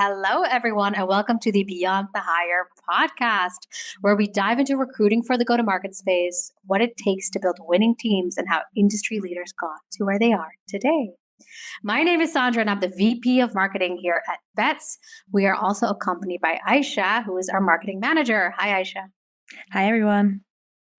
Hello, everyone, and welcome to the Beyond the Hire podcast, where we dive into recruiting for the go to market space, what it takes to build winning teams, and how industry leaders got to where they are today. My name is Sandra, and I'm the VP of Marketing here at Bets. We are also accompanied by Aisha, who is our marketing manager. Hi, Aisha. Hi, everyone.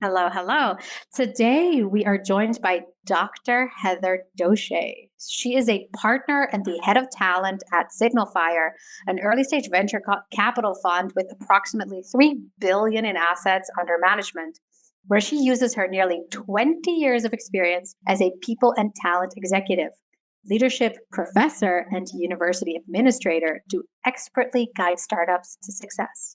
Hello, hello. Today we are joined by Dr. Heather Doshay. She is a partner and the head of talent at SignalFire, an early stage venture capital fund with approximately $3 billion in assets under management, where she uses her nearly 20 years of experience as a people and talent executive, leadership professor, and university administrator to expertly guide startups to success.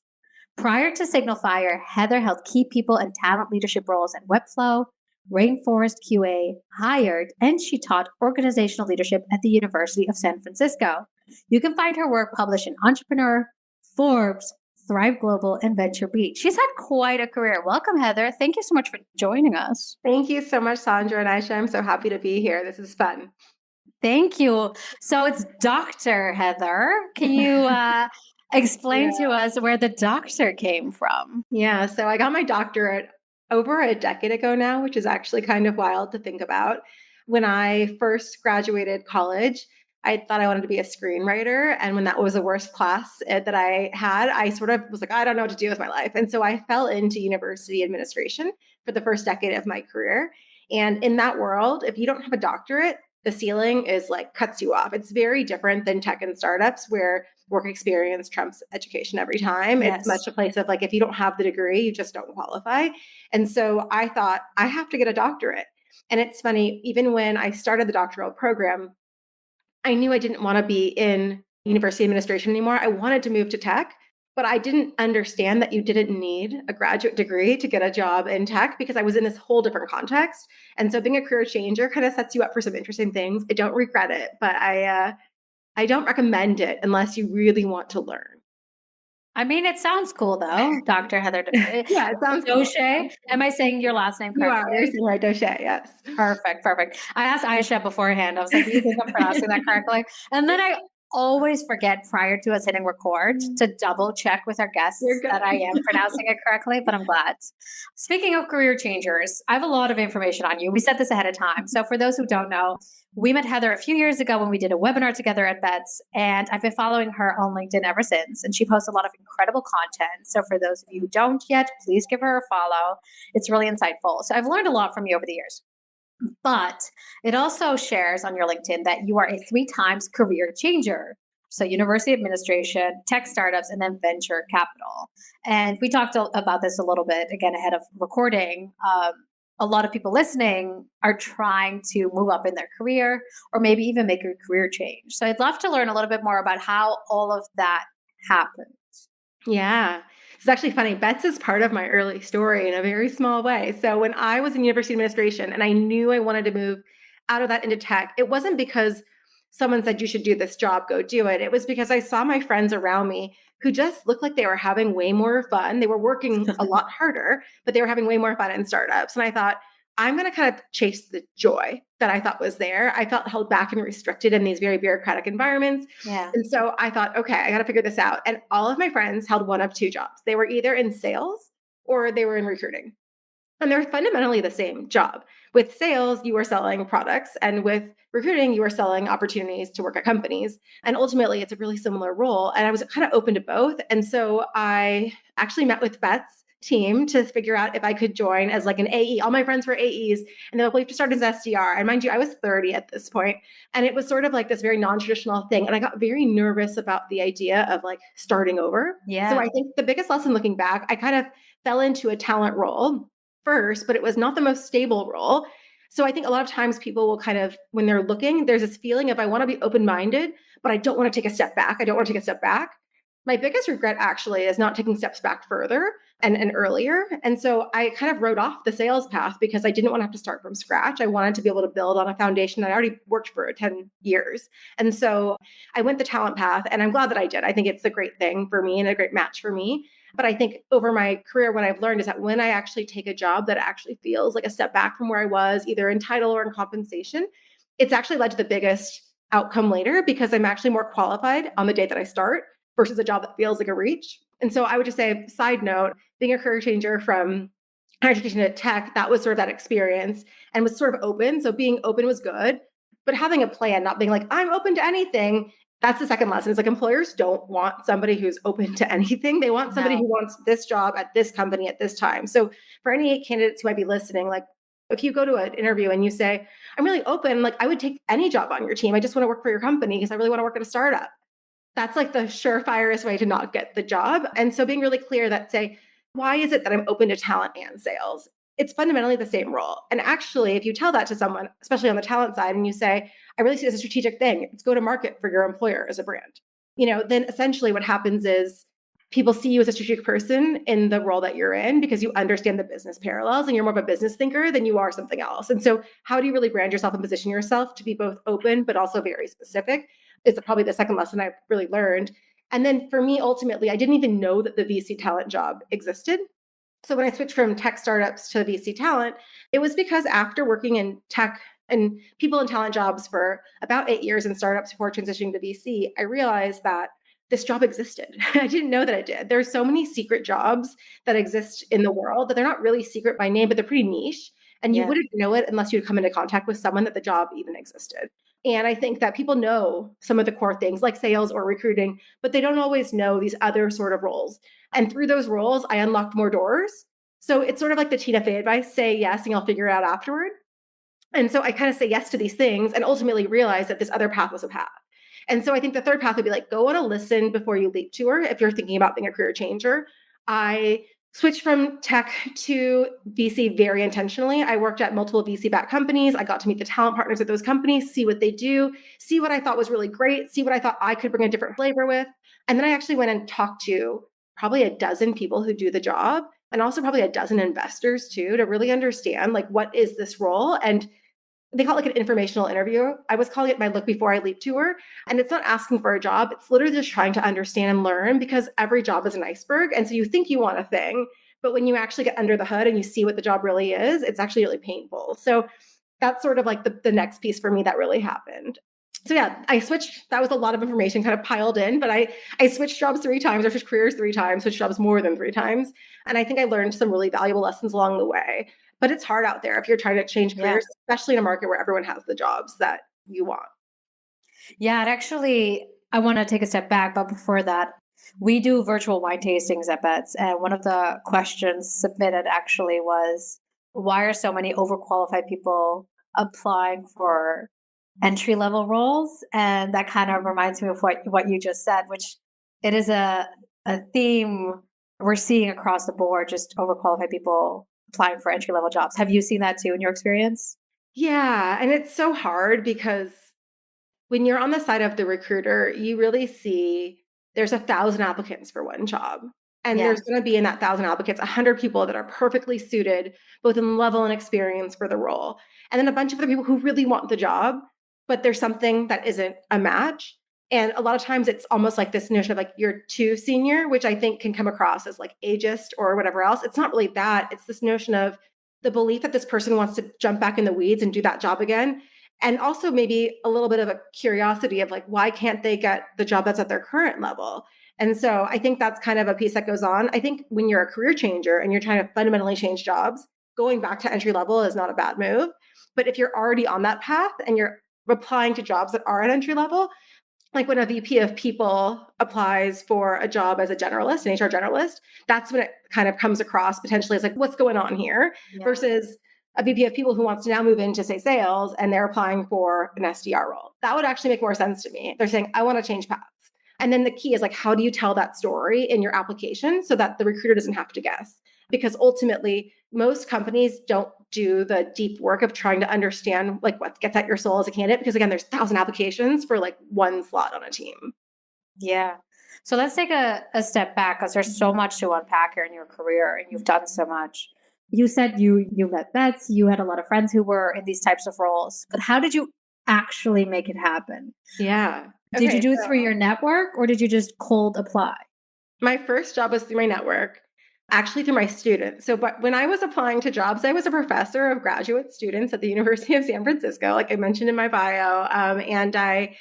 Prior to SignalFire, Heather held key people and talent leadership roles at Webflow, Rainforest QA, Hired, and she taught organizational leadership at the University of San Francisco. You can find her work published in Entrepreneur, Forbes, Thrive Global, and Venture Beat. She's had quite a career. Welcome, Heather. Thank you so much for joining us. Thank you so much, Sandra and Aisha. I'm so happy to be here. This is fun. Thank you. So it's Dr. Heather. Can you explain to us where the doctor came from? Yeah, so I got my doctorate over a decade ago now, which is actually kind of wild to think about. When I first graduated college, I thought I wanted to be a screenwriter. And when that was the worst class that I had, I sort of was like, I don't know what to do with my life. And so I fell into university administration for the first decade of my career. And in that world, if you don't have a doctorate, the ceiling is like cuts you off. It's very different than tech and startups where work experience trumps education every time. Yes. It's much a place of like, if you don't have the degree, you just don't qualify. And so I thought I have to get a doctorate. And it's funny, even when I started the doctoral program, I knew I didn't want to be in university administration anymore. I wanted to move to tech, but I didn't understand that you didn't need a graduate degree to get a job in tech because I was in this whole different context. And so being a career changer kind of sets you up for some interesting things. I don't regret it, but I don't recommend it unless you really want to learn. I mean, it sounds cool though, Dr. Heather. Yeah, it sounds Doshay. cool. Am I saying your last name You correctly? are. You're saying right, Doshay, yes. Perfect. I asked Aisha beforehand. I was like, do you think I'm pronouncing that correctly? And then I always forget prior to us hitting record to double check with our guests that I am pronouncing it correctly, but I'm glad. Speaking of career changers, I have a lot of information on you. We said this ahead of time. So for those who don't know, we met Heather a few years ago when we did a webinar together at Bets, and I've been following her on LinkedIn ever since. And she posts a lot of incredible content. So for those of you who don't yet, please give her a follow. It's really insightful. So I've learned a lot from you over the years. But it also shares on your LinkedIn that you are a 3 times career changer. So university administration, tech startups, and then venture capital. And we talked about this a little bit, again, ahead of recording. A lot of people listening are trying to move up in their career or maybe even make a career change. So I'd love to learn a little bit more about how all of that happened. Yeah. It's actually funny. Bets is part of my early story in a very small way. So when I was in university administration and I knew I wanted to move out of that into tech, it wasn't because someone said, you should do this job, go do it. It was because I saw my friends around me who just looked like they were having way more fun. They were working a lot harder, but they were having way more fun in startups. And I thought, I'm going to kind of chase the joy that I thought was there. I felt held back and restricted in these very bureaucratic environments. Yeah. And so I thought, okay, I got to figure this out. And all of my friends held one of 2 jobs. They were either in sales or they were in recruiting. And they're fundamentally the same job. With sales, you are selling products. And with recruiting, you are selling opportunities to work at companies. And ultimately, it's a really similar role. And I was kind of open to both. And so I actually met with Beth's team to figure out if I could join as like an AE. All my friends were AEs, and they're like, we have to start as SDR. And mind you, I was 30 at this point, and it was sort of like this very non-traditional thing. And I got very nervous about the idea of like starting over. Yeah. So I think the biggest lesson looking back, I kind of fell into a talent role first, but it was not the most stable role. So I think a lot of times people will kind of, when they're looking, there's this feeling of I want to be open-minded, but I don't want to take a step back. I don't want to take a step back. My biggest regret actually is not taking steps back further and earlier. And so I kind of wrote off the sales path because I didn't want to have to start from scratch. I wanted to be able to build on a foundation that I already worked for 10 years. And so I went the talent path, and I'm glad that I did. I think it's a great thing for me and a great match for me. But I think over my career, what I've learned is that when I actually take a job that actually feels like a step back from where I was, either in title or in compensation, it's actually led to the biggest outcome later because I'm actually more qualified on the day that I start versus a job that feels like a reach. And so I would just say, side note, being a career changer from higher education to tech, that was sort of that experience and was sort of open. So being open was good, but having a plan, not being like, I'm open to anything. That's the second lesson. It's like employers don't want somebody who's open to anything. They want somebody who wants this job at this company at this time. So for any candidates who might be listening, like if you go to an interview and you say, I'm really open, like I would take any job on your team. I just want to work for your company because I really want to work at a startup. That's like the surefirest way to not get the job. And so being really clear that say, why is it that I'm open to talent and sales? It's fundamentally the same role. And actually, if you tell that to someone, especially on the talent side, and you say, I really see it as a strategic thing, it's go to market for your employer as a brand, then essentially what happens is people see you as a strategic person in the role that you're in because you understand the business parallels and you're more of a business thinker than you are something else. And so how do you really brand yourself and position yourself to be both open, but also very specific? Is probably the second lesson I've really learned. And then for me, ultimately, I didn't even know that the VC talent job existed. So when I switched from tech startups to VC talent, it was because after working in tech and people in talent jobs for about 8 years in startups before transitioning to VC, I realized that this job existed. I didn't know that it did. There's so many secret jobs that exist in the world that they're not really secret by name, but they're pretty niche. And you wouldn't know it unless you'd come into contact with someone that the job even existed. And I think that people know some of the core things like sales or recruiting, but they don't always know these other sort of roles. And through those roles, I unlocked more doors. So it's sort of like the Tina Fey advice, say yes, and you'll figure it out afterward. And so I kind of say yes to these things and ultimately realize that this other path was a path. And so I think the third path would be like, go on a listen before you leap to her. If you're thinking about being a career changer, I switched from tech to VC very intentionally. I worked at multiple VC-backed companies. I got to meet the talent partners at those companies, see what they do, see what I thought was really great, see what I thought I could bring a different flavor with. And then I actually went and talked to probably a dozen people who do the job and also probably a dozen investors too, to really understand like, what is this role? And they call it like an informational interview. I was calling it my look before I leap tour. And it's not asking for a job. It's literally just trying to understand and learn because every job is an iceberg. And so you think you want a thing, but when you actually get under the hood and you see what the job really is, it's actually really painful. So that's sort of like the next piece for me that really happened. So yeah, I switched. That was a lot of information kind of piled in, but I switched jobs 3 times. I switched careers 3 times, switched jobs more than 3 times. And I think I learned some really valuable lessons along the way. But it's hard out there if you're trying to change careers, especially in a market where everyone has the jobs that you want. Yeah, it actually, I want to take a step back, but before that, we do virtual wine tastings at Bets. And one of the questions submitted actually was, why are so many overqualified people applying for entry-level roles? And that kind of reminds me of what you just said, which it is a theme we're seeing across the board, just overqualified people applying for entry-level jobs. Have you seen that too in your experience? Yeah. And it's so hard because when you're on the side of the recruiter, you really see there's 1,000 applicants for one job. And there's going to be in that 1,000 applicants, 100 people that are perfectly suited, both in level and experience for the role. And then a bunch of other people who really want the job, but there's something that isn't a match. And a lot of times it's almost like this notion of like you're too senior, which I think can come across as like ageist or whatever else. It's not really that. It's this notion of the belief that this person wants to jump back in the weeds and do that job again. And also maybe a little bit of a curiosity of like, why can't they get the job that's at their current level? And so I think that's kind of a piece that goes on. I think when you're a career changer and you're trying to fundamentally change jobs, going back to entry level is not a bad move. But if you're already on that path and you're applying to jobs that are at entry level, like when a VP of people applies for a job as a generalist, an HR generalist, that's when it kind of comes across potentially as like, what's going on here? Versus a VP of people who wants to now move into, say, sales, and they're applying for an SDR role. That would actually make more sense to me. They're saying, I want to change paths. And then the key is like, how do you tell that story in your application so that the recruiter doesn't have to guess? Because ultimately, most companies don't do the deep work of trying to understand like what gets at your soul as a candidate. Because again, there's 1,000 applications for like one slot on a team. Yeah. So let's take a step back because there's so much to unpack here in your career and you've done so much. You said you met Bets, you had a lot of friends who were in these types of roles, but how did you actually make it happen? Yeah. Did you do it through your network or did you just cold apply? My first job was through my network, actually through my students. So, but when I was applying to jobs, I was a professor of graduate students at the University of San Francisco, like I mentioned in my bio. And I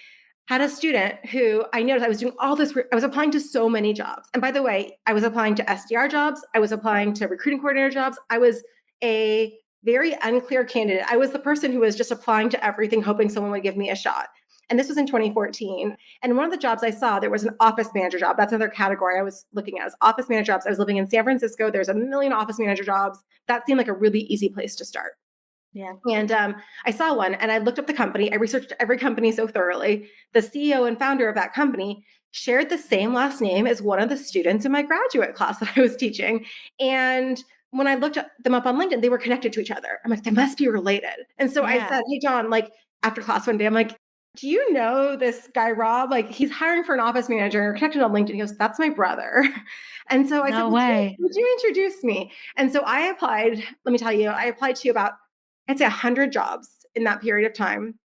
had a student who I noticed I was doing all this. I was applying to so many jobs. And by the way, I was applying to SDR jobs. I was applying to recruiting coordinator jobs. I was a very unclear candidate. I was the person who was just applying to everything, hoping someone would give me a shot. And this was in 2014. And one of the jobs I saw, there was an office manager job. That's another category I was looking at, was office manager jobs. I was living in San Francisco. There's a million office manager jobs. That seemed like a really easy place to start. Yeah. And I saw one and I looked up the company. I researched every company so thoroughly. The CEO and founder of that company shared the same last name as one of the students in my graduate class that I was teaching. And when I looked them up on LinkedIn, they were connected to each other. I'm like, they must be related. And so I said, hey, John, like after class one day, I'm like, do you know this guy, Rob? Like he's hiring for an office manager. We're connected on LinkedIn. He goes, that's my brother. And so I said, would you introduce me? And so I applied, let me tell you, I applied to about, I'd say 100 jobs in that period of time.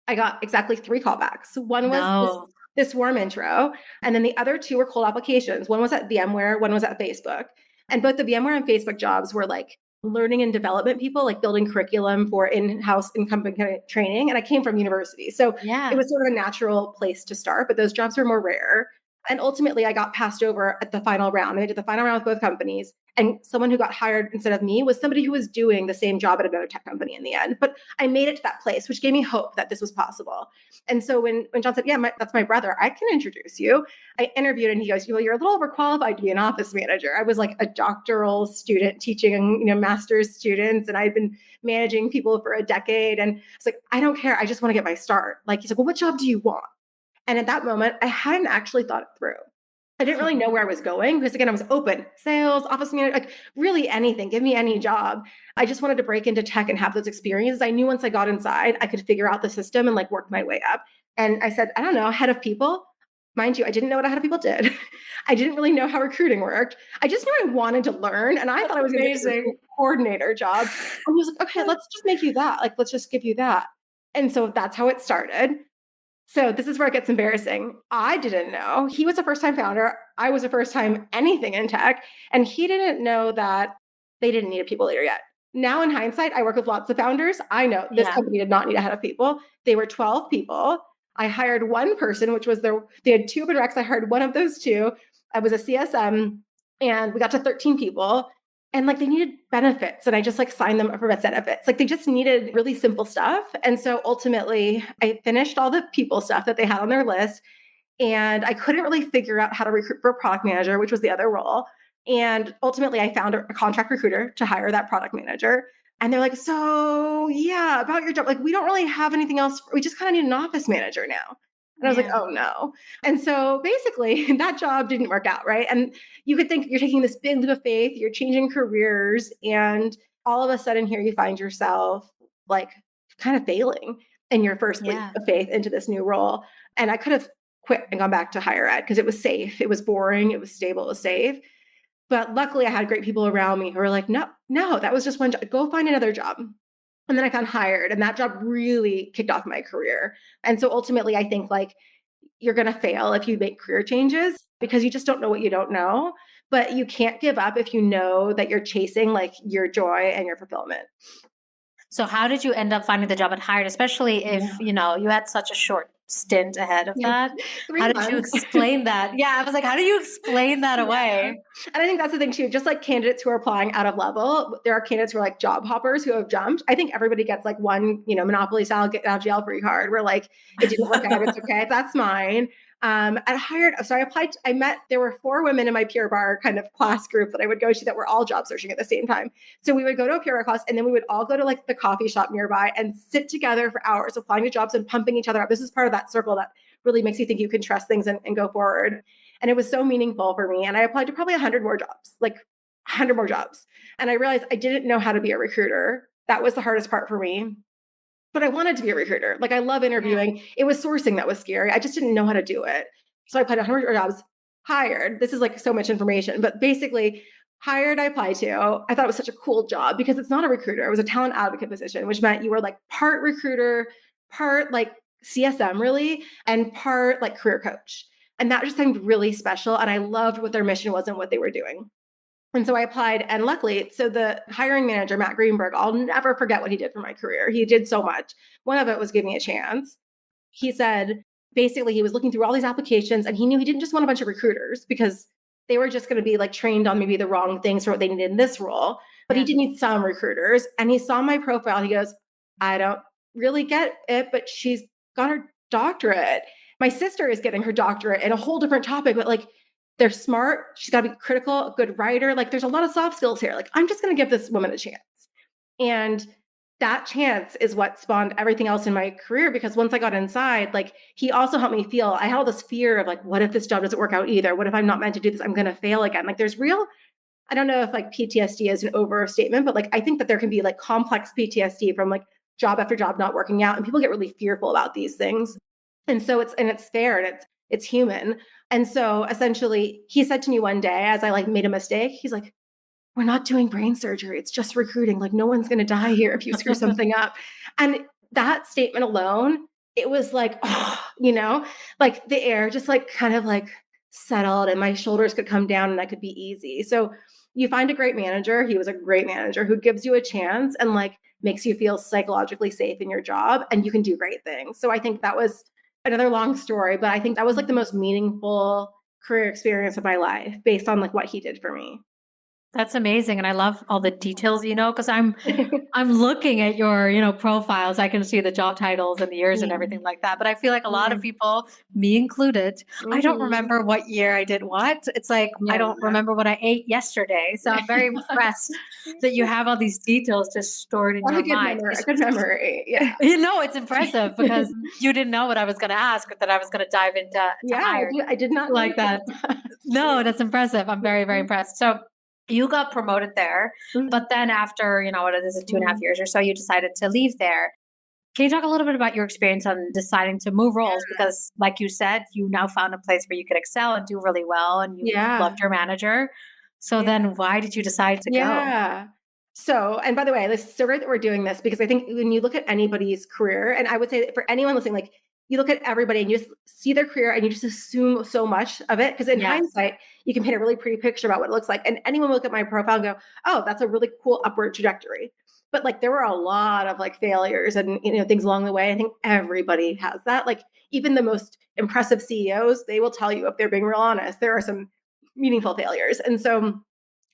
I got exactly 3 callbacks. One was this warm intro, and then the other 2 were cold applications. One was at VMware, one was at Facebook. And both the VMware and Facebook jobs were like learning and development people, like building curriculum for in-house in-company training. And I came from university. So it was sort of a natural place to start, but those jobs were more rare. And ultimately, I got passed over at the final round. I did the final round with both companies. And someone who got hired instead of me was somebody who was doing the same job at another tech company in the end. But I made it to that place, which gave me hope that this was possible. And so when John said, yeah, that's my brother, I can introduce you. I interviewed and he goes, well, you're a little overqualified to be an office manager. I was like a doctoral student teaching, master's students. And I'd been managing people for a decade. And I was like, I don't care. I just want to get my start. Like, he's like, well, what job do you want? And at that moment, I hadn't actually thought it through. I didn't really know where I was going because, again, I was open. Sales, office manager, like really anything. Give me any job. I just wanted to break into tech and have those experiences. I knew once I got inside, I could figure out the system and like work my way up. And I said, I don't know, head of people. Mind you, I didn't know what a head of people did. I didn't really know how recruiting worked. I just knew I wanted to learn. And I thought I was going to get a coordinator job. And he was like, okay, let's just make you that. Like, let's just give you that. And so that's how it started. So this is where it gets embarrassing. I didn't know. He was a first-time founder. I was a first-time anything in tech. And he didn't know that they didn't need a people leader yet. Now in hindsight, I work with lots of founders. I know this company did not need a head of people. They were 12 people. I hired one person, which was they had 2 open recs. I hired one of those 2. I was a CSM and we got to 13 people. And like they needed benefits and I just like signed them up for benefits. Like they just needed really simple stuff. And so ultimately I finished all the people stuff that they had on their list. And I couldn't really figure out how to recruit for a product manager, which was the other role. And ultimately I found a contract recruiter to hire that product manager. And they're like, so yeah, about your job. Like we don't really have anything else. We just kind of need an office manager now. And I was like, oh no. And so basically that job didn't work out, right? And you could think you're taking this big leap of faith, you're changing careers, and all of a sudden here you find yourself like kind of failing in your first leap of faith into this new role. And I could have quit and gone back to higher ed because it was safe, it was boring, it was stable, it was safe. But luckily I had great people around me who were like, no, that was just one job. Go find another job. And then I got hired and that job really kicked off my career. And so ultimately, I think like you're going to fail if you make career changes because you just don't know what you don't know, but you can't give up if you know that you're chasing like your joy and your fulfillment. So how did you end up finding the job at Hired, especially if, you had such a short stint ahead of that? How did you explain that? Yeah, I was like, how do you explain that away? And I think that's the thing too, just like candidates who are applying out of level, there are candidates who are like job hoppers who have jumped. I think everybody gets like one, Monopoly style get out of jail free card where like, it didn't work out, it's okay, that's mine. There were 4 women in my peer bar kind of class group that I would go to that were all job searching at the same time. So we would go to a peer bar class and then we would all go to like the coffee shop nearby and sit together for hours applying to jobs and pumping each other up. This is part of that circle that really makes you think you can trust things and go forward. And it was so meaningful for me. And I applied to probably 100 more jobs, like 100 more jobs. And I realized I didn't know how to be a recruiter. That was the hardest part for me. But I wanted to be a recruiter. Like I love interviewing. It was sourcing that was scary. I just didn't know how to do it. So I applied to 100 jobs, hired. This is like so much information, but basically hired I applied to. I thought it was such a cool job because it's not a recruiter. It was a talent advocate position, which meant you were like part recruiter, part like CSM really, and part like career coach. And that just seemed really special. And I loved what their mission was and what they were doing. And so I applied, and luckily, so the hiring manager, Matt Greenberg, I'll never forget what he did for my career. He did so much. One of it was give me a chance. He said, basically he was looking through all these applications and he knew he didn't just want a bunch of recruiters because they were just going to be like trained on maybe the wrong things for what they needed in this role. But he did need some recruiters. And he saw my profile. He goes, I don't really get it, but she's got her doctorate. My sister is getting her doctorate in a whole different topic, but like they're smart. She's got to be critical, a good writer. Like there's a lot of soft skills here. Like I'm just going to give this woman a chance. And that chance is what spawned everything else in my career, because once I got inside, like he also helped me feel, I had all this fear of like, what if this job doesn't work out either? What if I'm not meant to do this? I'm going to fail again. Like there's real, I don't know if like PTSD is an overstatement, but like I think that there can be like complex PTSD from like job after job not working out, and people get really fearful about these things. And so it's fair and it's human. And so essentially he said to me one day as I like made a mistake, he's like, we're not doing brain surgery. It's just recruiting. Like no one's going to die here if you screw something up. And that statement alone, it was like, oh, like the air just like kind of like settled and my shoulders could come down and that could be easy. So you find a great manager. He was a great manager who gives you a chance and like makes you feel psychologically safe in your job and you can do great things. So I think that was another long story, but I think that was like the most meaningful career experience of my life based on like what he did for me. That's amazing. And I love all the details, because I'm looking at your, profiles. I can see the job titles and the years and everything like that. But I feel like a lot of people, me included, I don't remember what year I did what. It's like, I don't remember what I ate yesterday. So I'm very impressed that you have all these details just stored in your mind. A good memory. Yeah. It's impressive because you didn't know what I was going to ask, or that I was going to dive into hire. I did not like that. No, that's impressive. I'm very, very impressed. So you got promoted there, but then after, what is it, 2.5 years or so, you decided to leave there. Can you talk a little bit about your experience on deciding to move roles? Because like you said, you now found a place where you could excel and do really well and you loved your manager. So then why did you decide to go? So, and by the way, it's so great that we're doing this because I think when you look at anybody's career, and I would say that for anyone listening, like you look at everybody and you just see their career and you just assume so much of it. Because in hindsight, you can paint a really pretty picture about what it looks like. And anyone will look at my profile and go, oh, that's a really cool upward trajectory. But like there were a lot of like failures and things along the way. I think everybody has that. Like even the most impressive CEOs, they will tell you if they're being real honest, there are some meaningful failures. And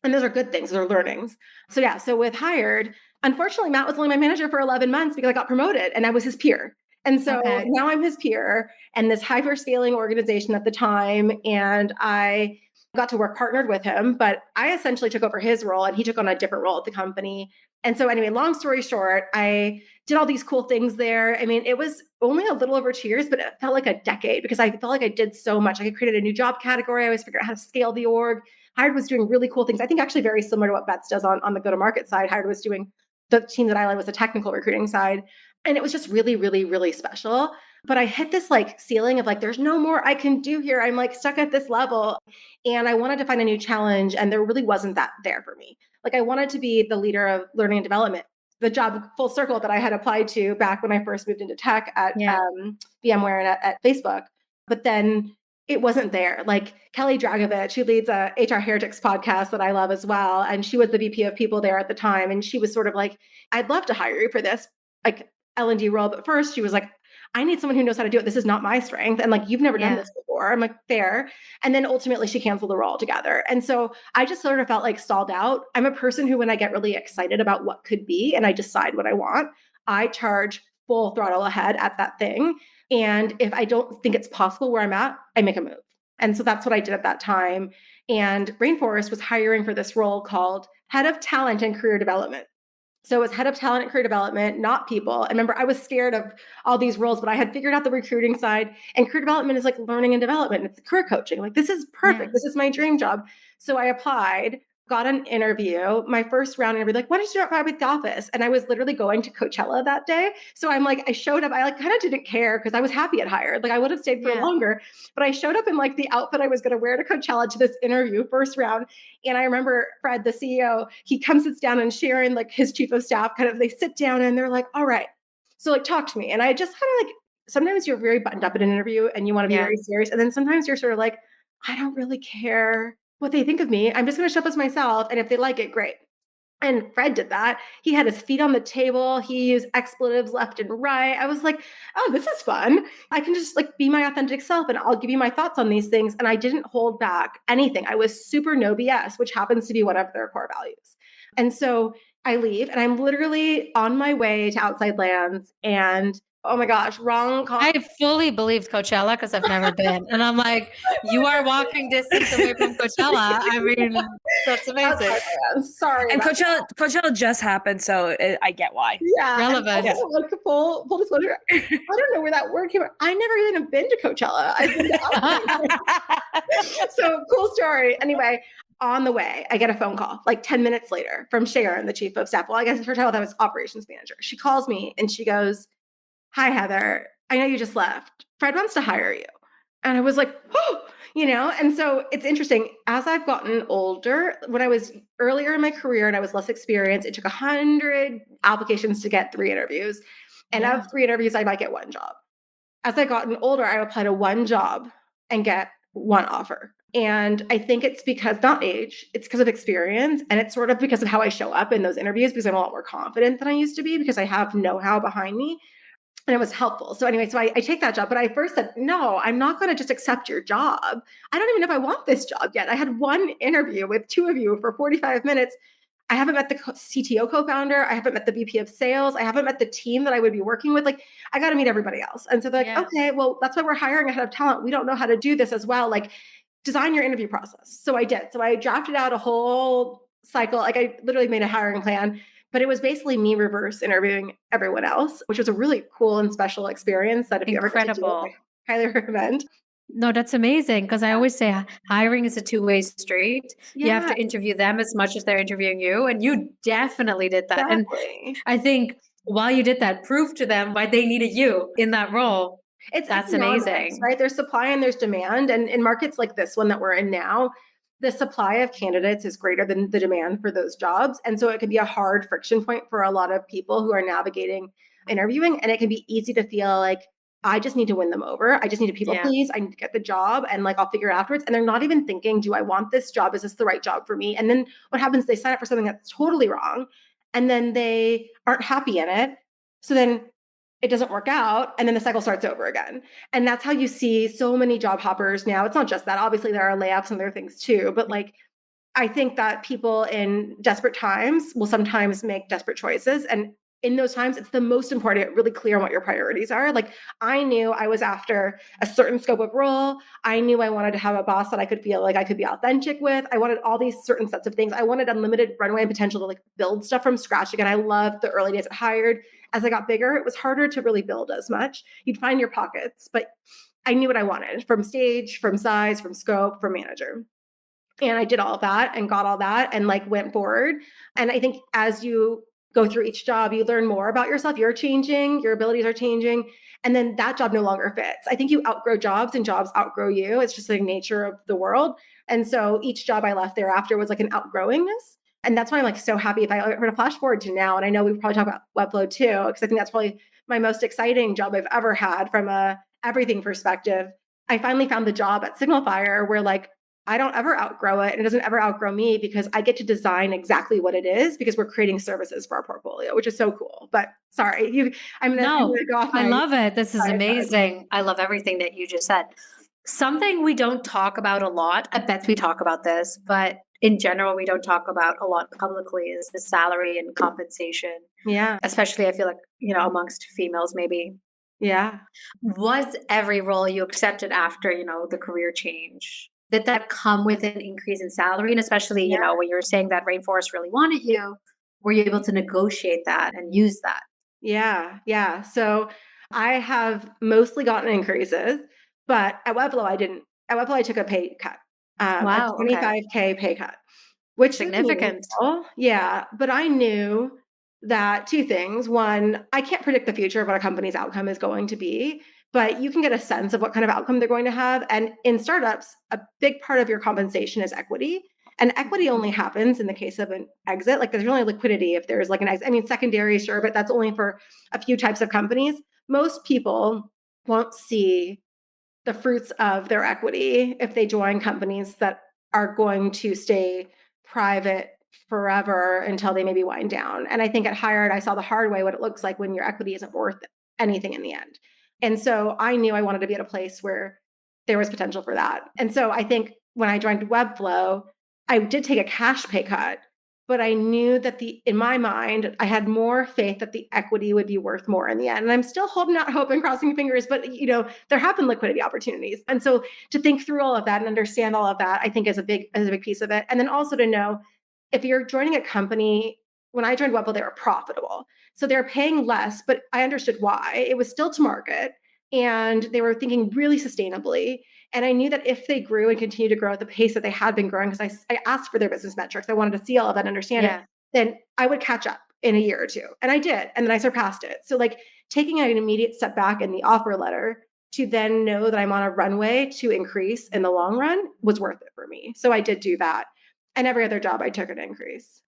those are good things, those are learnings. So with Hired, unfortunately, Matt was only my manager for 11 months because I got promoted and I was his peer. And so now I'm his peer and this hyper-scaling organization at the time. And I got to work partnered with him, but I essentially took over his role and he took on a different role at the company. And so anyway, long story short, I did all these cool things there. I mean, it was only a little over 2 years, but it felt like a decade because I felt like I did so much. I created a new job category. I always figured out how to scale the org. Hired was doing really cool things. I think actually very similar to what Bets does on the go-to-market side. Hired was doing, the team that I led was the technical recruiting side. And it was just really, really, really special. But I hit this like ceiling of like, there's no more I can do here. I'm like stuck at this level. And I wanted to find a new challenge. And there really wasn't that there for me. Like I wanted to be the leader of learning and development, the job full circle that I had applied to back when I first moved into tech at VMware and at Facebook. But then it wasn't there. Like Kelly Dragovich, who leads a HR Heretics podcast that I love as well. And she was the VP of people there at the time. And she was sort of like, I'd love to hire you for this like L&D role. But first she was like, I need someone who knows how to do it. This is not my strength. And like, you've never done this before. I'm like, fair. And then ultimately she canceled the role altogether. And so I just sort of felt like stalled out. I'm a person who, when I get really excited about what could be and I decide what I want, I charge full throttle ahead at that thing. And if I don't think it's possible where I'm at, I make a move. And so that's what I did at that time. And Rainforest was hiring for this role called Head of Talent and Career Development. So it was Head of Talent and Career Development, not people. And remember, I was scared of all these roles, but I had figured out the recruiting side. And career development is like learning and development. It's career coaching. Like, this is perfect. Yeah. This is my dream job. So I applied, got an interview, my first round interview, like, why did you not apply with the office? And I was literally going to Coachella that day. So I'm like, I showed up, I like kind of didn't care because I was happy at Hired. Like I would have stayed for longer, but I showed up in like the outfit I was going to wear to Coachella to this interview, first round. And I remember Fred, the CEO, he comes, sits down, and Sharon, like his chief of staff, kind of, they sit down and they're like, all right, so like, talk to me. And I just kind of like, sometimes you're very buttoned up in an interview and you want to be very serious. And then sometimes you're sort of like, I don't really care what they think of me. I'm just going to show up as myself. And if they like it, great. And Fred did that. He had his feet on the table. He used expletives left and right. I was like, oh, this is fun. I can just like be my authentic self and I'll give you my thoughts on these things. And I didn't hold back anything. I was super no BS, which happens to be one of their core values. And so I leave and I'm literally on my way to Outside Lands and oh my gosh, wrong I fully believed Coachella because I've never been. And I'm like, you are walking distance away from Coachella. I mean, that's amazing. Sorry. And Coachella just happened, so I get why. Yeah. Relevant. Like full disclosure. I don't know where that word came from. I never even have been to Coachella. I've been to So cool story. Anyway, on the way, I get a phone call like 10 minutes later from Sharon, the chief of staff. Well, I guess her title that was operations manager. She calls me and she goes, hi, Heather. I know you just left. Fred wants to hire you. And I was like, oh, and so it's interesting. As I've gotten older, when I was earlier in my career and I was less experienced, it took 100 applications to get 3 interviews. And out of 3 interviews, I might get 1 job. As I gotten older, I apply to 1 job and get 1 offer. And I think it's because not age, it's because of experience. And it's sort of because of how I show up in those interviews because I'm a lot more confident than I used to be because I have know-how behind me. And it was helpful. So anyway, I take that job, but I first said, no, I'm not going to just accept your job. I don't even know if I want this job yet. I had 1 interview with 2 of you for 45 minutes. I haven't met the CTO co-founder. I haven't met the VP of sales. I haven't met the team that I would be working with. Like, I got to meet everybody else. And so they're like, okay, well, that's why we're hiring a head of talent. We don't know how to do this as well. Like, design your interview process. So I did. So I drafted out a whole cycle. Like, I literally made a hiring plan. But it was basically me reverse interviewing everyone else, which was a really cool and special experience that if you ever get to do it, I highly recommend. No, that's amazing because I always say hiring is a 2-way street. Yeah. You have to interview them as much as they're interviewing you. And you definitely did that. Exactly. And I think while you did that, prove to them why they needed you in that role. That's amazing. Right? There's supply and there's demand. And in markets like this one that we're in now, the supply of candidates is greater than the demand for those jobs. And so it can be a hard friction point for a lot of people who are navigating interviewing. And it can be easy to feel like, I just need to win them over. I just need to people please. I need to get the job and like, I'll figure it afterwards. And they're not even thinking, do I want this job? Is this the right job for me? And then what happens, they sign up for something that's totally wrong. And then they aren't happy in it. So then it doesn't work out. And then the cycle starts over again. And that's how you see so many job hoppers now. It's not just that. Obviously, there are layoffs and other things too. But like, I think that people in desperate times will sometimes make desperate choices. And in those times, it's the most important to get really clear on what your priorities are. Like, I knew I was after a certain scope of role. I knew I wanted to have a boss that I could feel like I could be authentic with. I wanted all these certain sets of things. I wanted unlimited runway and potential to like build stuff from scratch. Again, I loved the early days at Hired. As I got bigger, it was harder to really build as much. You'd find your pockets, but I knew what I wanted from stage, from size, from scope, from manager. And I did all of that and got all that and like went forward. And I think as you go through each job, you learn more about yourself. You're changing, your abilities are changing. And then that job no longer fits. I think you outgrow jobs and jobs outgrow you. It's just the nature of the world. And so each job I left thereafter was like an outgrowingness. And that's why I'm like so happy if I were to flash forward to now. And I know we probably talk about Webflow too, because I think that's probably my most exciting job I've ever had from a everything perspective. I finally found the job at SignalFire where like, I don't ever outgrow it and it doesn't ever outgrow me because I get to design exactly what it is because we're creating services for our portfolio, which is so cool. But sorry, I'm going to go off. I love it. This is amazing. I love everything that you just said. Something we don't talk about a lot, I bet we talk about this, but in general, we don't talk about a lot publicly is the salary and compensation. Yeah. Especially I feel like, amongst females maybe. Yeah. Was every role you accepted after, the career change? Did that come with an increase in salary? And especially, when you were saying that Rainforest really wanted you, were you able to negotiate that and use that? Yeah. Yeah. So I have mostly gotten increases, but at Webflow, I didn't. At Webflow, I took a pay cut. Wow. A 25K pay cut, which significant. Yeah. But I knew that 2 things. One, I can't predict the future of what a company's outcome is going to be, but you can get a sense of what kind of outcome they're going to have. And in startups, a big part of your compensation is equity. And equity only happens in the case of an exit. Like there's really liquidity if there's like an exit. I mean, secondary, sure, but that's only for a few types of companies. Most people won't see the fruits of their equity if they join companies that are going to stay private forever until they maybe wind down. And I think at Hired, I saw the hard way what it looks like when your equity isn't worth anything in the end. And so I knew I wanted to be at a place where there was potential for that. And so I think when I joined Webflow, I did take a cash pay cut, but I knew that in my mind, I had more faith that the equity would be worth more in the end. And I'm still holding out hope and crossing fingers, but there have been liquidity opportunities. And so to think through all of that and understand all of that, I think is a big piece of it. And then also to know if you're joining a company, when I joined Webflow, they were profitable. So they're paying less, but I understood why. It was still to market and they were thinking really sustainably. And I knew that if they grew and continued to grow at the pace that they had been growing, because I asked for their business metrics, I wanted to see all of that and understand it, then I would catch up in a year or two. And I did. And then I surpassed it. So like taking an immediate step back in the offer letter to then know that I'm on a runway to increase in the long run was worth it for me. So I did do that. And every other job I took an increase.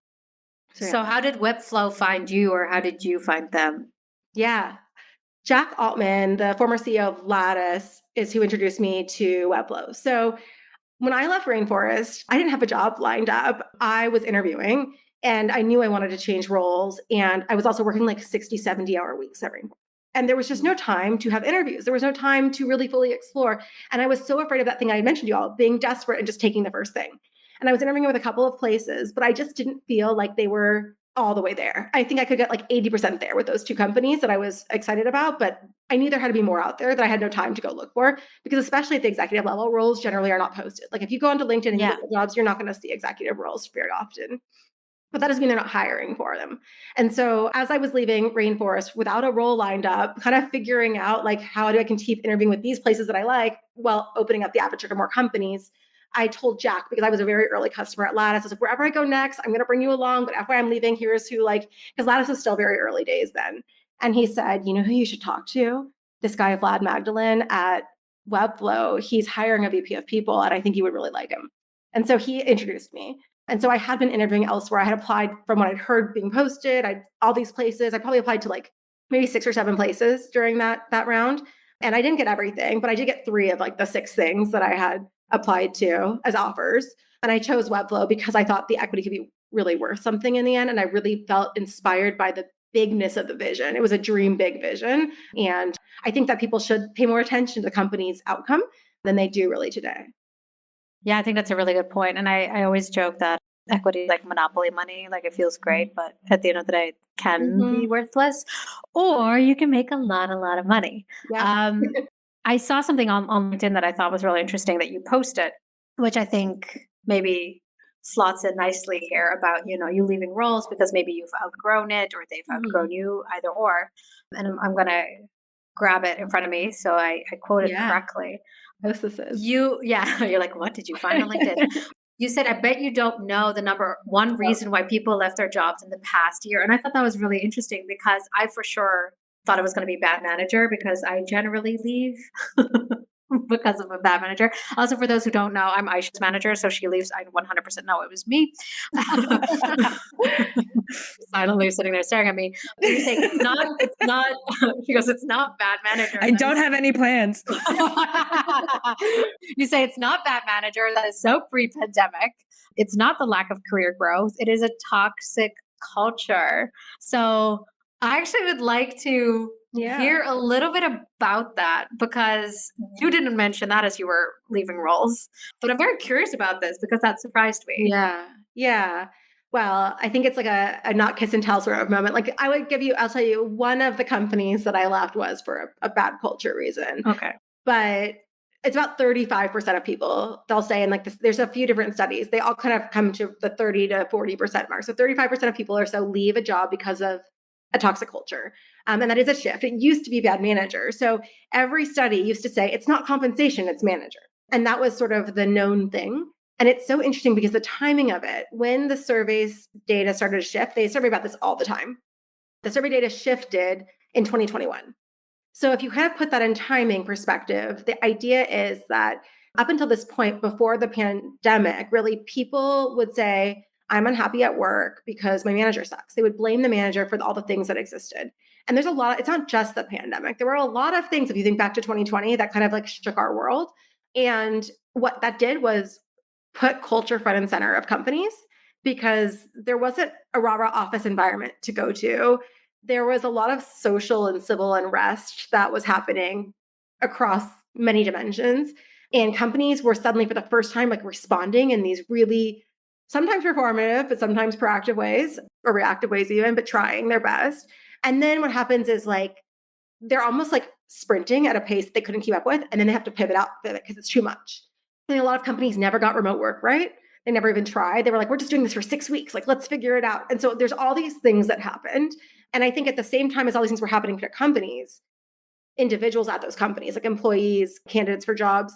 So how did Webflow find you, or how did you find them? Yeah. Jack Altman, the former CEO of Lattice, is who introduced me to Webflow. So when I left Rainforest, I didn't have a job lined up. I was interviewing and I knew I wanted to change roles. And I was also working like 60, 70-hour weeks at Rainforest. And there was just no time to have interviews. There was no time to really fully explore. And I was so afraid of that thing I mentioned to you all, being desperate and just taking the first thing. And I was interviewing with a couple of places, but I just didn't feel like they were all the way there. I think I could get like 80% there with those two companies that I was excited about, but I knew there had to be more out there that I had no time to go look for, because especially at the executive level, roles generally are not posted. Like if you go onto LinkedIn and you look at jobs, you're not going to see executive roles very often. But that doesn't mean they're not hiring for them. And so as I was leaving Rainforest without a role lined up, kind of figuring out like how do I can keep interviewing with these places that I like while opening up the aperture to more companies, I told Jack, because I was a very early customer at Lattice, I was like, wherever I go next, I'm going to bring you along. But after I'm leaving, here's who, like, because Lattice was still very early days then. And he said, you know who you should talk to? This guy, Vlad Magdalene at Webflow. He's hiring a VP of people, and I think you would really like him. And so he introduced me. And so I had been interviewing elsewhere. I had applied from what I'd heard being posted. All these places. I probably applied to like maybe 6 or 7 places during that round. And I didn't get everything, but I did get 3 of like the 6 things that I had applied to as offers. And I chose Webflow because I thought the equity could be really worth something in the end. And I really felt inspired by the bigness of the vision. It was a dream big vision. And I think that people should pay more attention to the company's outcome than they do really today. Yeah, I think that's a really good point. And I always joke that equity is like monopoly money. Like it feels great, but at the end of the day, it can be worthless. Or you can make a lot of money. Yeah. I saw something on LinkedIn that I thought was really interesting that you posted, which I think maybe slots in nicely here about, you leaving roles because maybe you've outgrown it or they've outgrown you, either or. And I'm going to grab it in front of me so I quote it correctly. You're like, what did you find on LinkedIn? You said, I bet you don't know the number one reason why people left their jobs in the past year. And I thought that was really interesting because I for sure thought it was going to be bad manager because I generally leave because of a bad manager. Also, for those who don't know, I'm Aisha's manager. So she leaves. I 100% know it was me. Silently sitting there staring at me. You say, it's not, she goes, it's not bad manager. I don't have any plans. You say it's not bad manager. That is so pre-pandemic. It's not the lack of career growth. It is a toxic culture. So I actually would like to hear a little bit about that because you didn't mention that as you were leaving roles. But I'm very curious about this because that surprised me. Yeah. Well, I think it's like a not kiss and tell sort of moment. Like I'll tell you, one of the companies that I left was for a bad culture reason. Okay. But it's about 35% of people, they'll say, and like this, there's a few different studies, they all kind of come to the 30 to 40% mark. So 35% of people or so leave a job because of a toxic culture. And that is a shift. It used to be bad manager. So every study used to say it's not compensation, it's manager. And that was sort of the known thing. And it's so interesting because the timing of it, when the surveys data started to shift, they survey about this all the time. The survey data shifted in 2021. So if you kind of put that in timing perspective, the idea is that up until this point before the pandemic, really people would say, I'm unhappy at work because my manager sucks. They would blame the manager for all the things that existed. And there's a lot, it's not just the pandemic. There were a lot of things, if you think back to 2020, that kind of like shook our world. And what that did was put culture front and center of companies because there wasn't a rah-rah office environment to go to. There was a lot of social and civil unrest that was happening across many dimensions. And companies were suddenly, for the first time, like responding in these really sometimes performative, but sometimes proactive ways or reactive ways even, but trying their best. And then what happens is like they're almost like sprinting at a pace that they couldn't keep up with. And then they have to pivot out of it because it's too much. And a lot of companies never got remote work right. They never even tried. They were like, we're just doing this for 6 weeks. Like, let's figure it out. And so there's all these things that happened. And I think at the same time as all these things were happening for companies, individuals at those companies, like employees, candidates for jobs,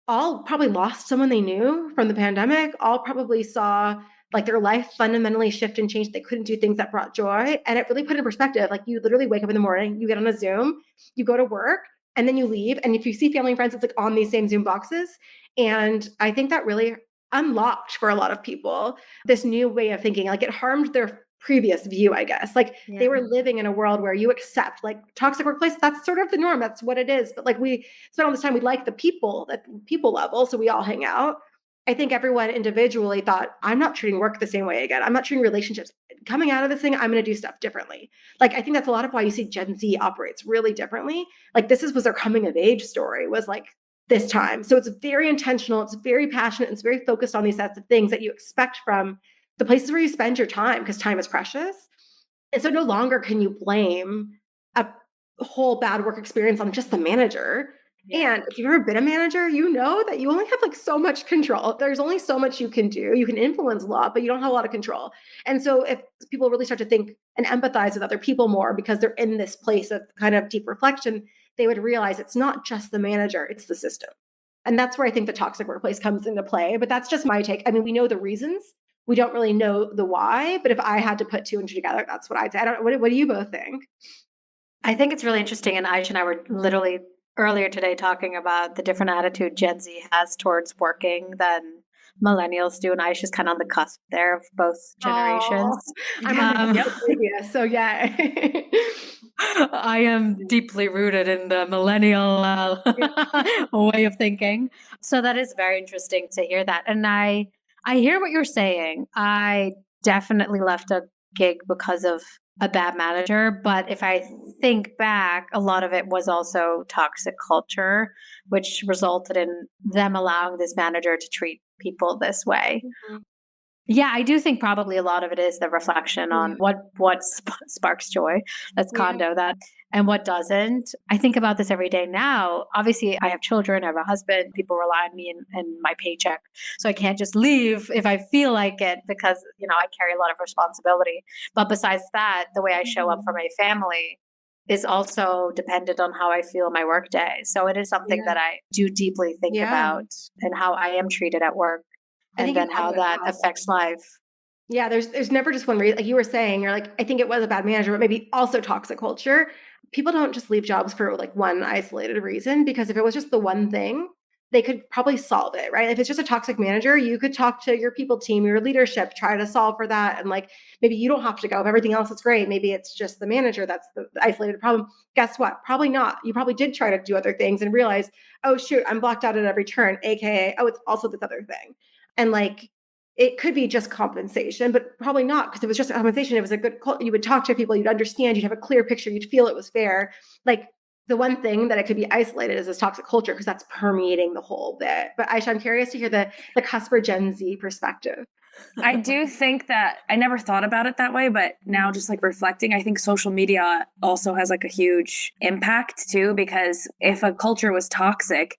all probably lost someone they knew from the pandemic, all probably saw like their life fundamentally shift and change. They couldn't do things that brought joy. And it really put in perspective. Like you literally wake up in the morning, you get on a Zoom, you go to work, and then you leave. And if you see family and friends, it's like on these same Zoom boxes. And I think that really unlocked for a lot of people this new way of thinking. Like it harmed their previous view, I guess. Like they were living in a world where you accept like toxic workplace, that's sort of the norm. That's what it is. But like we spend all this time, we like the people at people level. So we all hang out. I think everyone individually thought, I'm not treating work the same way again. I'm not treating relationships. Coming out of this thing, I'm going to do stuff differently. Like, I think that's a lot of why you see Gen Z operates really differently. Like was their coming of age story was like this time. So it's very intentional. It's very passionate. It's very focused on these sets of things that you expect from the places where you spend your time, because time is precious. And so no longer can you blame a whole bad work experience on just the manager. Yeah. And if you've ever been a manager, you know that you only have like so much control. There's only so much you can do. You can influence a lot, but you don't have a lot of control. And so if people really start to think and empathize with other people more because they're in this place of kind of deep reflection, they would realize it's not just the manager, it's the system. And that's where I think the toxic workplace comes into play. But that's just my take. I mean, we know the reasons. We don't really know the why. But if I had to put two and two together, that's what I'd say. I don't know. What do you both think? I think it's really interesting. And Aisha and I were literally earlier today talking about the different attitude Gen Z has towards working than millennials do. And Aisha's kind of on the cusp there of both generations. I'm previous, so yeah. I am deeply rooted in the millennial way of thinking. So that is very interesting to hear that. And I hear what you're saying. I definitely left a gig because of a bad manager. But if I think back, a lot of it was also toxic culture, which resulted in them allowing this manager to treat people this way. Mm-hmm. Yeah, I do think probably a lot of it is the reflection on what sparks joy. Let's condo that. And what doesn't. I think about this every day now. Obviously, I have children, I have a husband, people rely on me and my paycheck. So I can't just leave if I feel like it because, I carry a lot of responsibility. But besides that, the way I show up for my family is also dependent on how I feel my work day. So it is something that I do deeply think about and how I am treated at work. And then how that affects life. Yeah, there's never just one reason. Like you were saying, you're like, I think it was a bad manager, but maybe also toxic culture. People don't just leave jobs for like one isolated reason, because if it was just the one thing, they could probably solve it, right? If it's just a toxic manager, you could talk to your people team, your leadership, try to solve for that. And like, maybe you don't have to go. If everything else is great, maybe it's just the manager that's the isolated problem. Guess what? Probably not. You probably did try to do other things and realize, oh shoot, I'm blocked out at every turn, AKA, oh, it's also this other thing. And like, it could be just compensation, but probably not, because if it was just compensation, it was a good, you would talk to people, you'd understand, you'd have a clear picture, you'd feel it was fair. Like the one thing that it could be isolated is this toxic culture, because that's permeating the whole bit. But Aisha, I'm curious to hear the cusp or Gen Z perspective. I do think that I never thought about it that way, but now just like reflecting, I think social media also has like a huge impact too, because if a culture was toxic,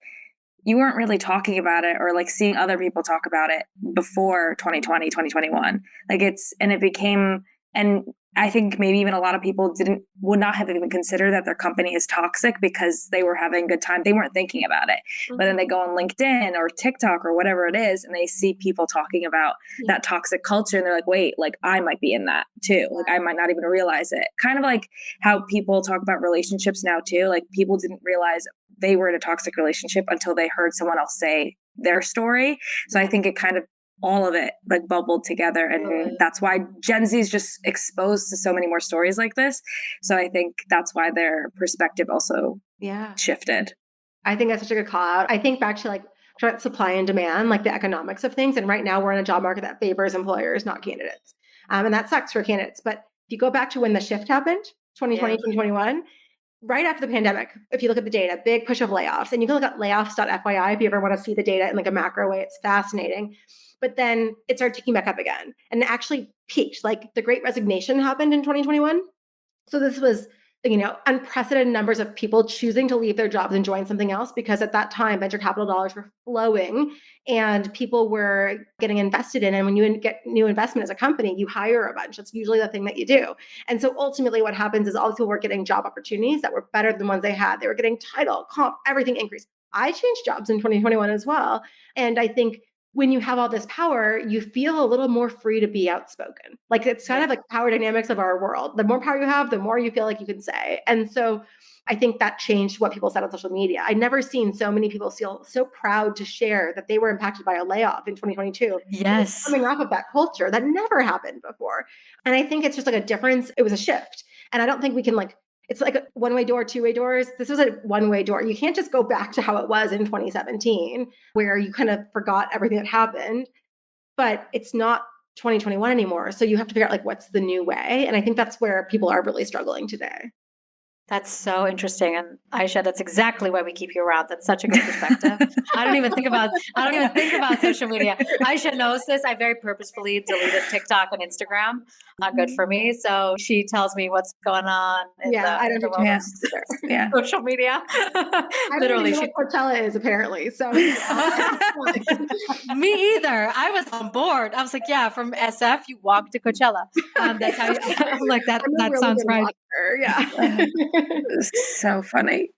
you weren't really talking about it or like seeing other people talk about it before 2020, 2021. Like it became, and I think maybe even a lot of people would not have even considered that their company is toxic because they were having a good time. They weren't thinking about it. Mm-hmm. But then they go on LinkedIn or TikTok or whatever it is, and they see people talking about that toxic culture. And they're like, wait, like I might be in that too. Like I might not even realize it. Kind of like how people talk about relationships now too. Like people didn't realize they were in a toxic relationship until they heard someone else say their story. So I think it kind of, all of it like bubbled together. And that's why Gen Z is just exposed to so many more stories like this. So I think that's why their perspective also shifted. I think that's such a good call out. I think back to like talk about supply and demand, like the economics of things. And right now we're in a job market that favors employers, not candidates. And that sucks for candidates. But if you go back to when the shift happened, 2020, 2021, right after the pandemic, if you look at the data, big push of layoffs, and you can look at layoffs.fyi if you ever want to see the data in like a macro way, it's fascinating. But then it started ticking back up again and it actually peaked. Like the Great Resignation happened in 2021. So this was, unprecedented numbers of people choosing to leave their jobs and join something else, because at that time, venture capital dollars were flowing and people were getting invested in. And when you get new investment as a company, you hire a bunch. That's usually the thing that you do. And so ultimately what happens is all these people were getting job opportunities that were better than the ones they had. They were getting title, comp, everything increased. I changed jobs in 2021 as well. And I think when you have all this power, you feel a little more free to be outspoken. Like it's kind of like power dynamics of our world. The more power you have, the more you feel like you can say. And so I think that changed what people said on social media. I'd never seen so many people feel so proud to share that they were impacted by a layoff in 2022. Yes. Coming off of that culture that never happened before. And I think it's just like a difference. It was a shift. And I don't think we can it's like a one-way door, two-way doors. This was a one-way door. You can't just go back to how it was in 2017, where you kind of forgot everything that happened, but it's not 2021 anymore. So you have to figure out what's the new way. And I think that's where people are really struggling today. That's so interesting. And Aisha, that's exactly why we keep you around. That's such a good perspective. I don't even think about social media. Aisha knows this. I very purposefully deleted TikTok and Instagram. Not good for me. So she tells me what's going on in the world of social media. Literally, I don't know what Coachella is apparently. So me either. I was on board. I was like, yeah, from SF you walk to Coachella. That's how I'm like that. That really sounds right. Yeah. So funny.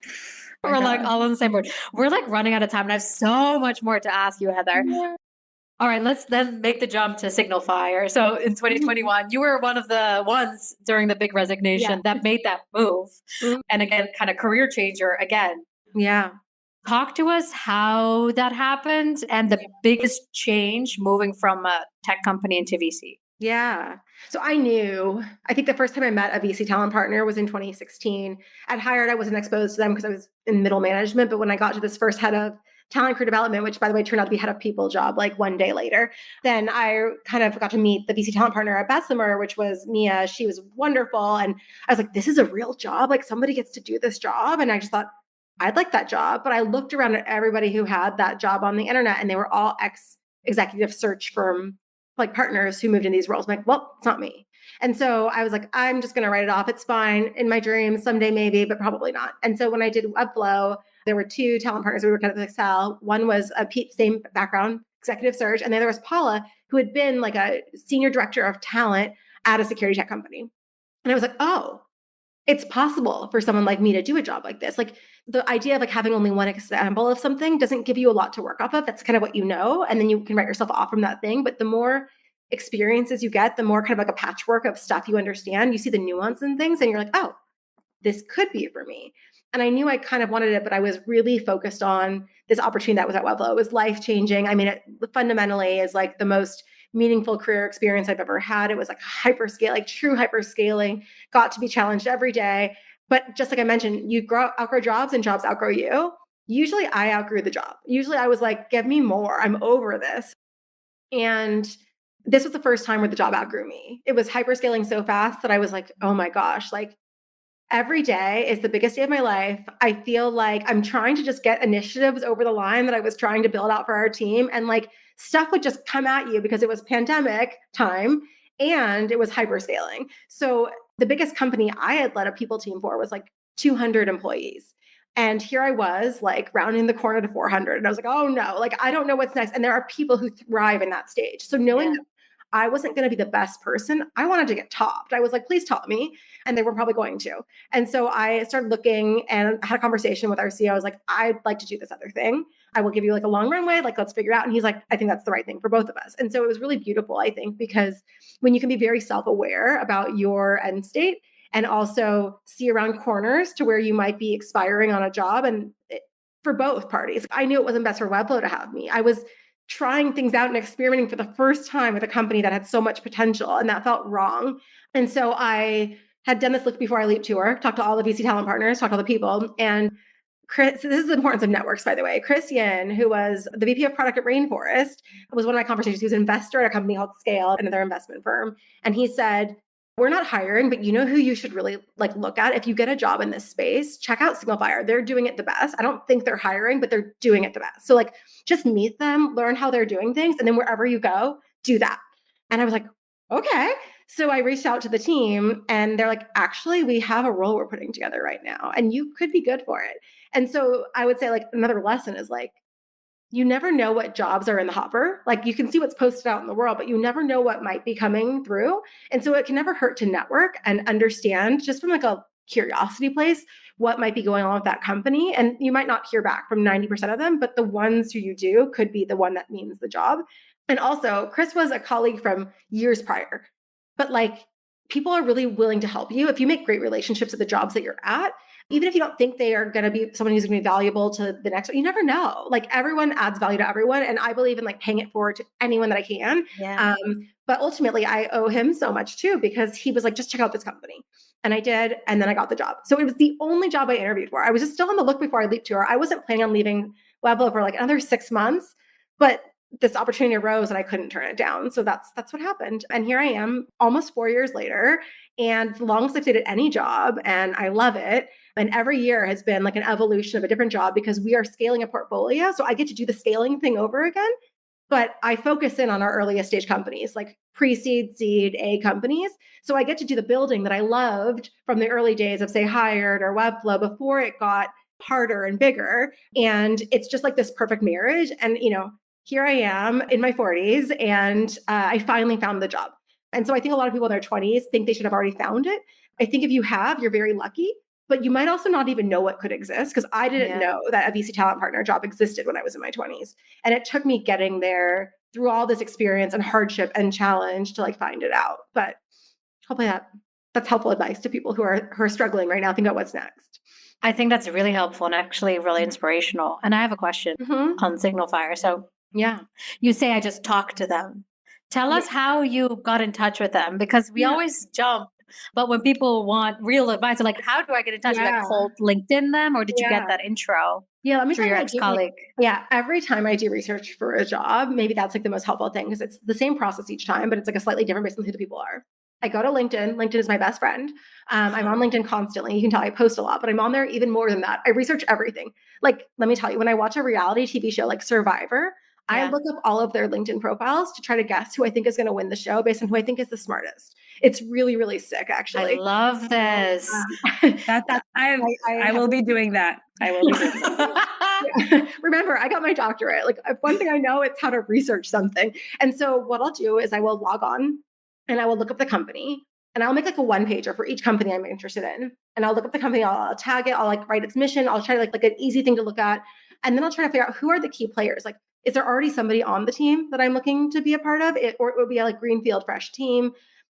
We're all on the same board. We're running out of time and I have so much more to ask you, Heather. Yeah. All right, let's then make the jump to SignalFire. So in 2021, you were one of the ones during the big resignation that made that move. Mm-hmm. And again, kind of career changer again. Yeah. Talk to us how that happened and the biggest change moving from a tech company into VC. Yeah. So I think the first time I met a VC talent partner was in 2016. At Hired, I wasn't exposed to them because I was in middle management. But when I got to this first head of talent career development, which by the way turned out to be head of people job one day later, then I kind of got to meet the VC talent partner at Bessemer, which was Mia. She was wonderful. And I was like, this is a real job. Somebody gets to do this job. And I just thought, I'd like that job. But I looked around at everybody who had that job on the internet and they were all ex-executive search firm partners who moved in these roles. I'm like, well, it's not me. And so I was like, I'm just going to write it off. It's fine. In my dreams, someday maybe, but probably not. And so when I did Webflow, there were two talent partners we were kind of Excel. One was a same background, executive search. And then there was Paula, who had been a senior director of talent at a security tech company. And I was like, oh, it's possible for someone like me to do a job like this. The idea of having only one example of something doesn't give you a lot to work off of. That's kind of what you know. And then you can write yourself off from that thing. But the more experiences you get, the more kind of a patchwork of stuff you understand. You see the nuance in things and you're like, oh, this could be for me. And I knew I kind of wanted it, but I was really focused on this opportunity that was at Webflow. It was life-changing. I mean, it fundamentally is the most meaningful career experience I've ever had. It was true hyperscaling, got to be challenged every day. But just like I mentioned, you outgrow jobs and jobs outgrow you. Usually I outgrew the job. Usually I was like, give me more. I'm over this. And this was the first time where the job outgrew me. It was hyperscaling so fast that I was like, oh my gosh, every day is the biggest day of my life. I feel like I'm trying to just get initiatives over the line that I was trying to build out for our team. And stuff would just come at you because it was pandemic time and it was hyperscaling. So the biggest company I had led a people team for was 200 employees. And here I was rounding the corner to 400. And I was like, oh no, I don't know what's next. And there are people who thrive in that stage. So knowing that I wasn't going to be the best person, I wanted to get topped. I was like, please top me. And they were probably going to. And so I started looking and had a conversation with our CEO. I was like, I'd like to do this other thing. I will give you a long runway. Let's figure it out. And he's like, I think that's the right thing for both of us. And so it was really beautiful, I think, because when you can be very self-aware about your end state and also see around corners to where you might be expiring on a job and for both parties, I knew it wasn't best for Webflow to have me. I was trying things out and experimenting for the first time with a company that had so much potential, and that felt wrong. And so I had done this look before I leap tour, talked to all the VC talent partners, talked to all the people, and Chris, this is the importance of networks, by the way. Chris Yin, who was the VP of product at Rainforest, was one of my conversations. He was an investor at a company called Scale, another investment firm. And he said, we're not hiring, but you know who you should really look at? If you get a job in this space, check out SignalFire. They're doing it the best. I don't think they're hiring, but they're doing it the best. So just meet them, learn how they're doing things. And then wherever you go, do that. And I was like, okay. So I reached out to the team and they're like, actually, we have a role we're putting together right now and you could be good for it. And so I would say another lesson is you never know what jobs are in the hopper. You can see what's posted out in the world, but you never know what might be coming through. And so it can never hurt to network and understand just from a curiosity place, what might be going on with that company. And you might not hear back from 90% of them, but the ones who you do could be the one that means the job. And also Chris was a colleague from years prior, but people are really willing to help you. If you make great relationships at the jobs that you're at, even if you don't think they are going to be someone who's going to be valuable to the next one, you never know. Everyone adds value to everyone. And I believe in paying it forward to anyone that I can. Yeah. But ultimately I owe him so much too, because he was like, just check out this company. And I did. And then I got the job. So it was the only job I interviewed for. I was just still on the look before I leaped to her. I wasn't planning on leaving Webflow for another 6 months, but this opportunity arose and I couldn't turn it down. So that's what happened. And here I am almost 4 years later, and the longest I've stayed at any job, and I love it. And every year has been an evolution of a different job because we are scaling a portfolio. So I get to do the scaling thing over again, but I focus in on our earliest stage companies, pre-seed, seed, A companies. So I get to do the building that I loved from the early days of say Hired or Webflow before it got harder and bigger. And it's just this perfect marriage. And, here I am in my 40s and I finally found the job. And so I think a lot of people in their 20s think they should have already found it. I think if you have, you're very lucky, but you might also not even know what could exist, because I didn't know that a VC talent partner job existed when I was in my 20s. And it took me getting there through all this experience and hardship and challenge to find it out. But hopefully that's helpful advice to people who are struggling right now. Think about what's next. I think that's really helpful and actually really inspirational. And I have a question on SignalFire. So yeah, you say I just talked to them. Tell us how you got in touch with them, because we always jump. But when people want real advice, they're how do I get in touch? You cold LinkedIn them, or did you get that intro? Yeah, let me through your ex-colleague. Every time I do research for a job, maybe that's the most helpful thing, because it's the same process each time, but it's a slightly different based on who the people are. I go to LinkedIn. LinkedIn is my best friend. I'm on LinkedIn constantly. You can tell I post a lot, but I'm on there even more than that. I research everything. Let me tell you, when I watch a reality TV show like Survivor, I look up all of their LinkedIn profiles to try to guess who I think is going to win the show based on who I think is the smartest. It's really, really sick, actually. I love this. I will be doing that. I will be doing that. Remember, I got my doctorate. One thing I know, it's how to research something. And so what I'll do is I will log on and I will look up the company, and I'll make a one pager for each company I'm interested in. And I'll look up the company, I'll tag it, I'll write its mission. I'll try to an easy thing to look at. And then I'll try to figure out who are the key players. Is there already somebody on the team that I'm looking to be a part of it? Or it would be a greenfield, fresh team.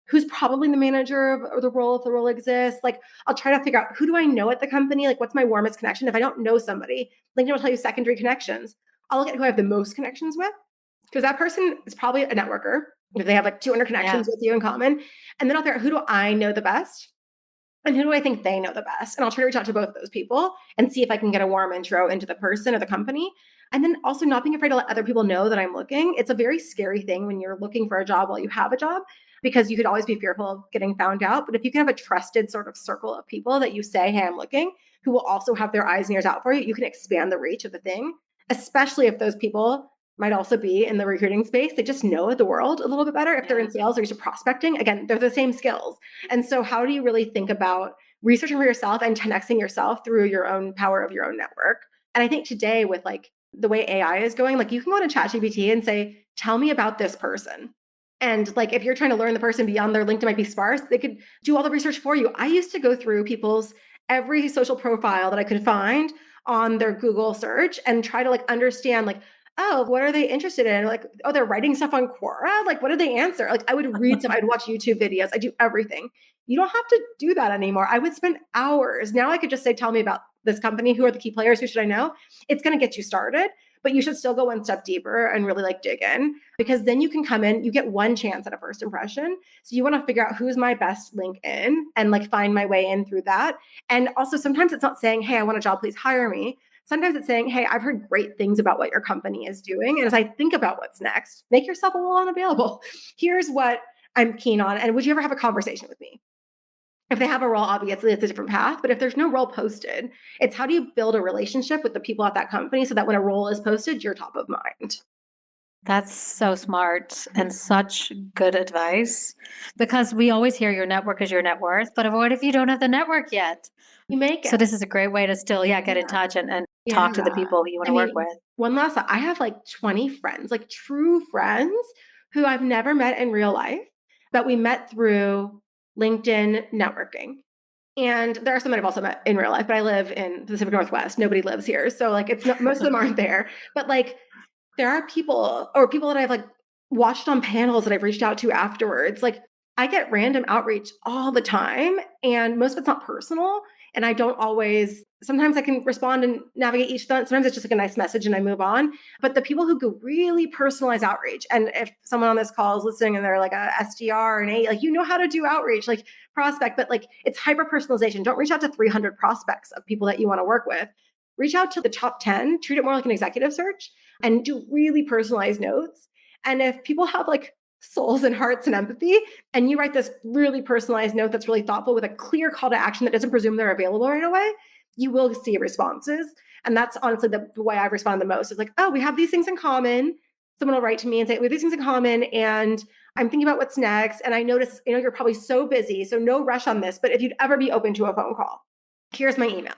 Who's probably the manager of the role if the role exists? I'll try to figure out, who do I know at the company? What's my warmest connection? If I don't know somebody, LinkedIn will tell you secondary connections. I'll look at who I have the most connections with, because that person is probably a networker. If they have 200 connections with you in common. And then I'll figure out, who do I know the best? And who do I think they know the best? And I'll try to reach out to both of those people and see if I can get a warm intro into the person or the company. And then also not being afraid to let other people know that I'm looking. It's a very scary thing when you're looking for a job while you have a job, because you could always be fearful of getting found out. But if you can have a trusted sort of circle of people that you say, hey, I'm looking, who will also have their eyes and ears out for you, you can expand the reach of the thing, especially if those people might also be in the recruiting space. They just know the world a little bit better. If they're in sales or you're prospecting, again, they're the same skills. And so how do you really think about researching for yourself and 10xing yourself through your own power of your own network? And I think today with the way AI is going, you can go to ChatGPT and say, tell me about this person. And if you're trying to learn the person beyond their LinkedIn might be sparse, they could do all the research for you. I used to go through people's every social profile that I could find on their Google search and try to understand oh, what are they interested in? Oh, they're writing stuff on Quora. What did they answer? I would read stuff. I'd watch YouTube videos. I do everything. You don't have to do that anymore. I would spend hours. Now I could just say, tell me about this company. Who are the key players? Who should I know? It's going to get you started. but you should still go one step deeper and really like dig in, because then you can come in, you get one chance at a first impression. So you want to figure out who's my best link in and like find my way in through that. And also sometimes it's not saying, hey, I want a job, please hire me. Sometimes it's saying, hey, I've heard great things about what your company is doing. And as I think about what's next, make yourself a little unavailable. Here's what I'm keen on. And would you ever have a conversation with me? If they have a role, obviously it's a different path. But if there's no role posted, it's how do you build a relationship with the people at that company so that when a role is posted, you're top of mind. That's so smart and such good advice, because we always hear your network is your net worth, but what if you don't have the network yet? You make it. So this is a great way to still, get in touch and talk to the people you want to work with. One last thought. I have like 20 friends, like true friends who I've never met in real life, but we met through LinkedIn networking. And there are some that I've also met in real life, but I live in the Pacific Northwest. Nobody lives here. So like it's not, most of them aren't there, but like there are people that I've like watched on panels that I've reached out to afterwards. Like I get random outreach all the time, and most of it's not personal. And I don't always, sometimes I can respond and navigate each thought. Sometimes it's just like a nice message and I move on. But the people who go really personalized outreach, and if someone on this call is listening and they're like a SDR and a, like, you know how to do outreach, like prospect, but like it's hyper personalization. Don't reach out to 300 prospects of people that you want to work with. Reach out to the top 10, treat it more like an executive search and do really personalized notes. And if people have like souls and hearts and empathy, and you write this really personalized note that's really thoughtful with a clear call to action that doesn't presume they're available right away, you will see responses. And that's honestly the way I've responded the most is like, oh, we have these things in common. Someone will write to me and say, we have these things in common, and I'm thinking about what's next. And I notice, you're probably so busy, so no rush on this, but if you'd ever be open to a phone call, here's my email.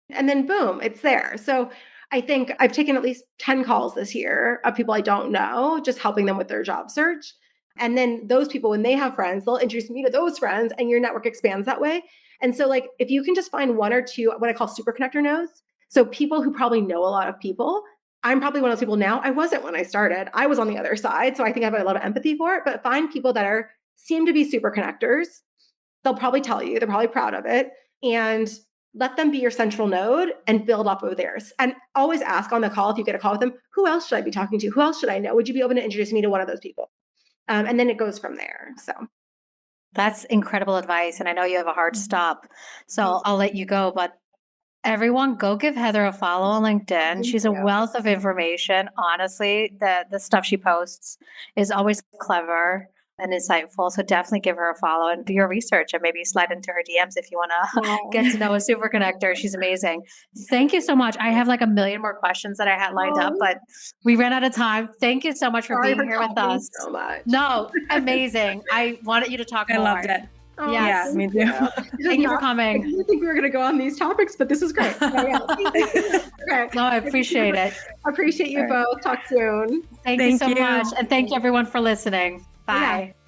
And then boom, it's there. So I think I've taken at least 10 calls this year of people I don't know, just helping them with their job search. And then those people, when they have friends, they'll introduce me to those friends, and your network expands that way. And so like, if you can just find one or two, what I call super connector nodes. So people who probably know a lot of people. I'm probably one of those people now. I wasn't when I started. I was on the other side. So I think I have a lot of empathy for it, but find people that seem to be super connectors. They'll probably tell you, they're probably proud of it. And let them be your central node and build off of theirs. And always ask on the call, if you get a call with them, who else should I be talking to? Who else should I know? Would you be open to introduce me to one of those people? And then it goes from there. So that's incredible advice. And I know you have a hard stop, so I'll let you go. But everyone, go give Heather a follow on LinkedIn. She's a wealth of information. Honestly, the stuff she posts is always clever and insightful. So definitely give her a follow and do your research, and maybe slide into her DMs if you want to get to know a super connector. She's amazing. Thank you so much. I have like a million more questions that I had lined up, but we ran out of time. Thank you so much for being here with us. So much. No, amazing. I wanted you to talk more. I loved it. Oh, yes. Yeah, me too. Thank you for coming. I didn't think we were going to go on these topics, but this was great. Okay. No, I appreciate it. I appreciate you both. Talk soon. Thank you so much. And thank you everyone for listening. Bye. Yeah.